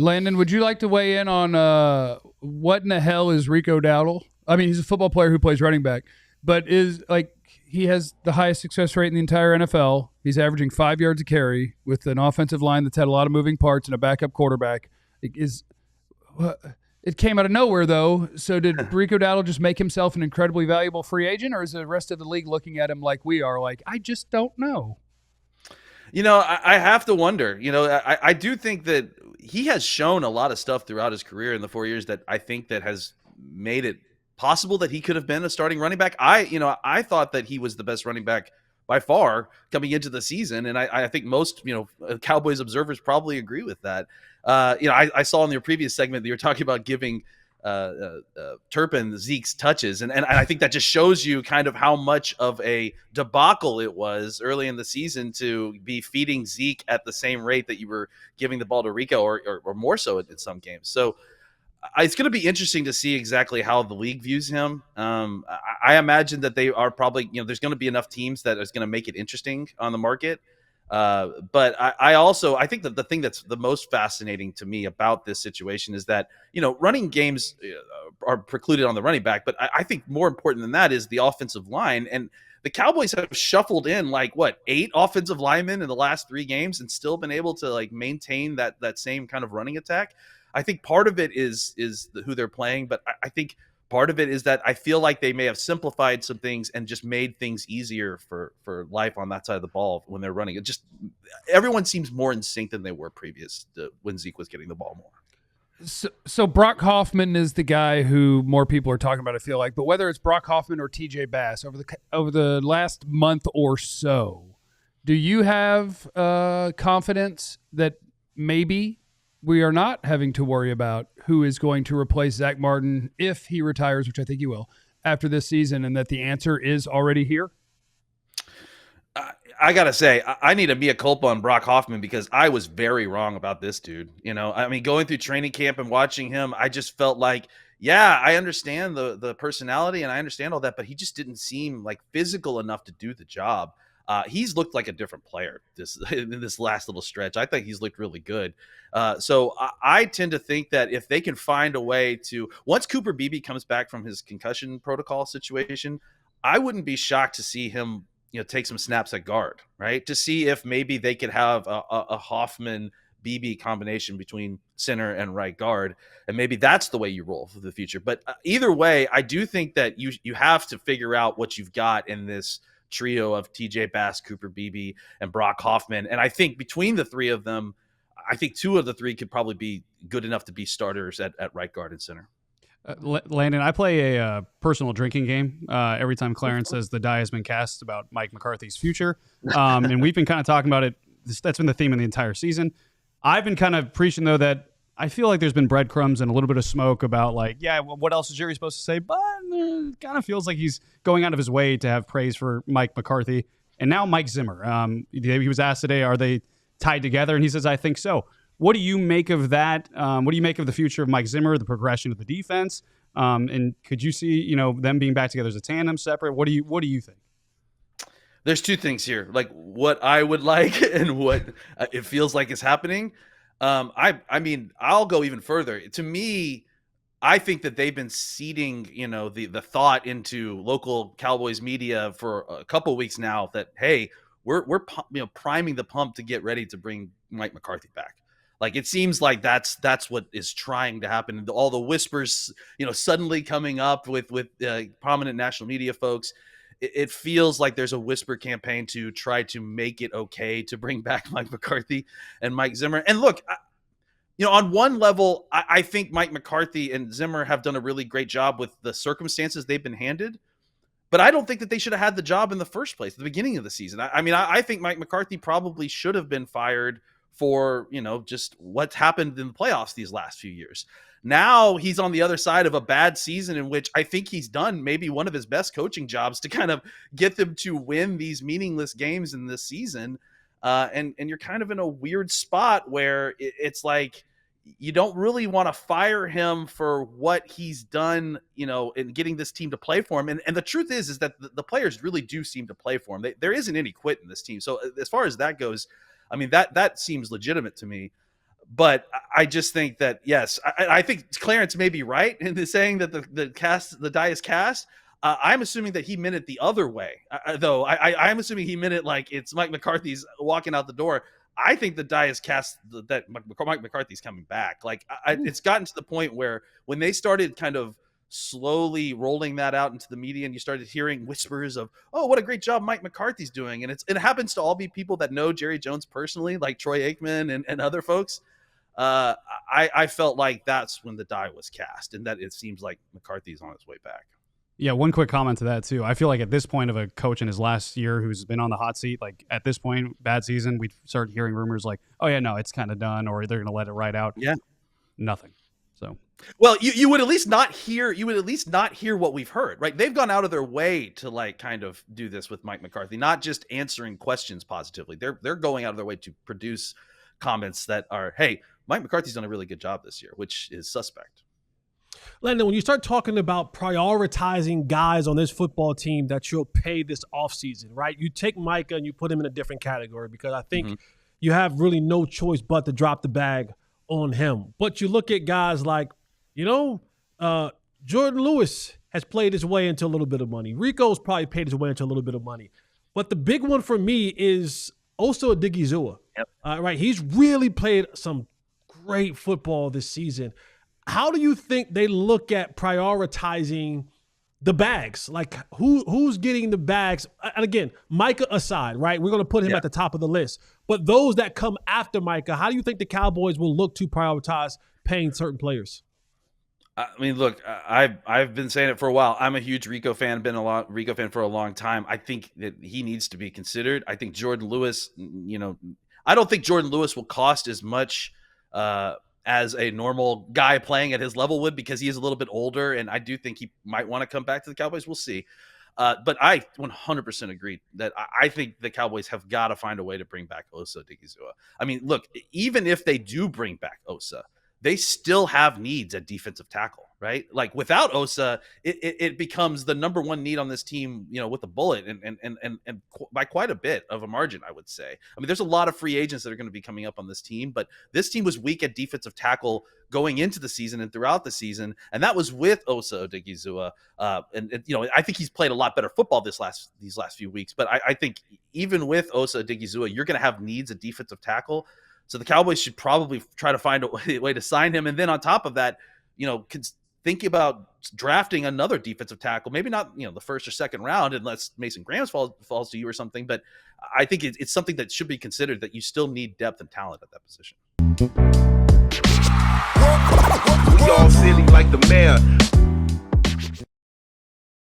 Landon, would you like to weigh in on what in the hell is Rico Dowdle? I mean, he's a football player who plays running back, but he has the highest success rate in the entire NFL. He's averaging 5 yards a carry with an offensive line that's had a lot of moving parts and a backup quarterback. It came out of nowhere, though. So did Rico Dowdle just make himself an incredibly valuable free agent, or is the rest of the league looking at him like we are, like, I just don't know? I have to wonder. I do think that he has shown a lot of stuff throughout his career in the 4 years that I think that has made it possible that he could have been a starting running back. I thought that he was the best running back by far coming into the season, and I think most Cowboys observers probably agree with that. I saw in your previous segment that you were talking about giving Turpin Zeke's touches, and I think that just shows you kind of how much of a debacle it was early in the season to be feeding Zeke at the same rate that you were giving the ball to Rico, or more so in some games. So it's going to be interesting to see exactly how the league views him. I imagine that they are probably, there's going to be enough teams that is going to make it interesting on the market. But I think that the thing that's the most fascinating to me about this situation is that, running games are precluded on the running back. But I think more important than that is the offensive line. And the Cowboys have shuffled in 8 offensive linemen in the last 3 games and still been able to maintain that same kind of running attack. I think part of it is who they're playing, but I think part of it is that I feel like they may have simplified some things and just made things easier for life on that side of the ball when they're running. It just, everyone seems more in sync than they were previous to when Zeke was getting the ball more. So Brock Hoffman is the guy who more people are talking about, I feel like. But whether it's Brock Hoffman or TJ Bass over the last month or so, do you have confidence that maybe we are not having to worry about who is going to replace Zach Martin if he retires, which I think he will, after this season, and that the answer is already here? I got to say, I need a mea culpa on Brock Hoffman because I was very wrong about this dude. Going through training camp and watching him, I just felt like, yeah, I understand the personality and I understand all that, but he just didn't seem physical enough to do the job. He's looked like a different player in this last little stretch. I think he's looked really good. So I tend to think that if they can find a way to, once Cooper Beebe comes back from his concussion protocol situation, I wouldn't be shocked to see him, take some snaps at guard, right? To see if maybe they could have a Hoffman Beebe combination between center and right guard. And maybe that's the way you roll for the future. But either way, I do think that you have to figure out what you've got in this trio of TJ Bass, Cooper Beebe, and Brock Hoffman. And I think between the 3 of them, I think 2 of the 3 could probably be good enough to be starters at right guard and center. Landon, I play a personal drinking game every time Clarence says the die has been cast about Mike McCarthy's future. And we've been kind of talking about it. That's been the theme of the entire season. I've been kind of preaching, though, that I feel like there's been breadcrumbs and a little bit of smoke about what else is Jerry supposed to say? But it kind of feels like he's going out of his way to have praise for Mike McCarthy. And now Mike Zimmer. He was asked today, are they tied together? And he says, I think so. What do you make of that? What do you make of the future of Mike Zimmer, the progression of the defense? And could you see, them being back together as a tandem, separate? What do you think? There's 2 things here, what I would like and what it feels like is happening. I'll go even further. To me, I think that they've been seeding, the thought into local Cowboys media for a couple of weeks now that, hey, we're priming the pump to get ready to bring Mike McCarthy back. It seems like that's what is trying to happen. All the whispers, suddenly coming up with prominent national media folks. It feels like there's a whisper campaign to try to make it okay to bring back Mike McCarthy and Mike Zimmer. And look, on one level, I think Mike McCarthy and Zimmer have done a really great job with the circumstances they've been handed. But I don't think that they should have had the job in the first place at the beginning of the season. I think Mike McCarthy probably should have been fired for, just what's happened in the playoffs these last few years. Now he's on the other side of a bad season in which I think he's done maybe one of his best coaching jobs to kind of get them to win these meaningless games in this season. And you're kind of in a weird spot where it's like you don't really want to fire him for what he's done, in getting this team to play for him. And the truth is that the players really do seem to play for him. There isn't any quit in this team. So as far as that goes, that seems legitimate to me. But I just think that, yes, I think Clarence may be right in saying that the die is cast. I'm assuming that he meant it the other way, though. I'm assuming he meant it like it's Mike McCarthy's walking out the door. I think the die is cast that Mike McCarthy's coming back. Like it's gotten to the point where when they started kind of slowly rolling that out into the media, and you started hearing whispers of, oh, what a great job Mike McCarthy's doing. And it happens to all be people that know Jerry Jones personally, like Troy Aikman and other folks. I felt like that's when the die was cast, and that it seems like McCarthy's on his way back. Yeah, one quick comment to that too. I feel like at this point of a coach in his last year who's been on the hot seat, like at this point, bad season, we started hearing rumors like, oh yeah, no, it's kind of done, or they're going to let it ride out. Yeah, nothing. So, well, you would at least not hear. You would at least not hear what we've heard, right? They've gone out of their way to like kind of do this with Mike McCarthy, not just answering questions positively. They're going out of their way to produce comments that are, hey, Mike McCarthy's done a really good job this year, which is suspect. Landon, when you start talking about prioritizing guys on this football team that you'll pay this offseason, right? You take Micah and you put him in a different category because I think you have really no choice but to drop the bag on him. But you look at guys like, Jordan Lewis has played his way into a little bit of money. Rico's probably paid his way into a little bit of money. But the big one for me is also Odighizuwa. Yep. Right? He's really played some great football this season. How do you think they look at prioritizing the bags? Like who's getting the bags? And again, Micah aside, right? We're going to put him at the top of the list. But those that come after Micah, how do you think the Cowboys will look to prioritize paying certain players? I mean, look, I've been saying it for a while. I'm a huge Rico fan, Rico fan for a long time. I think that he needs to be considered. I think Jordan Lewis, I don't think Jordan Lewis will cost as much as a normal guy playing at his level would, because he is a little bit older, and I do think he might want to come back to the Cowboys. We'll see. But I 100% agree that I think the Cowboys have got to find a way to bring back Osa Odighizuwa. I mean, look, even if they do bring back Osa, they still have needs at defensive tackle, right? Like without Osa, it becomes the number one need on this team, with a bullet and by quite a bit of a margin, I would say. I mean, there's a lot of free agents that are going to be coming up on this team, but this team was weak at defensive tackle going into the season and throughout the season, and that was with Osa Odighizuwa. I think he's played a lot better football these last few weeks, but I think even with Osa Odighizuwa, you're going to have needs at defensive tackle. So the Cowboys should probably try to find a way to sign him. And then on top of that, think about drafting another defensive tackle, maybe not, the first or second round, unless Mason Graham falls to you or something. But I think it's something that should be considered, that you still need depth and talent at that position. We all silly like the mayor.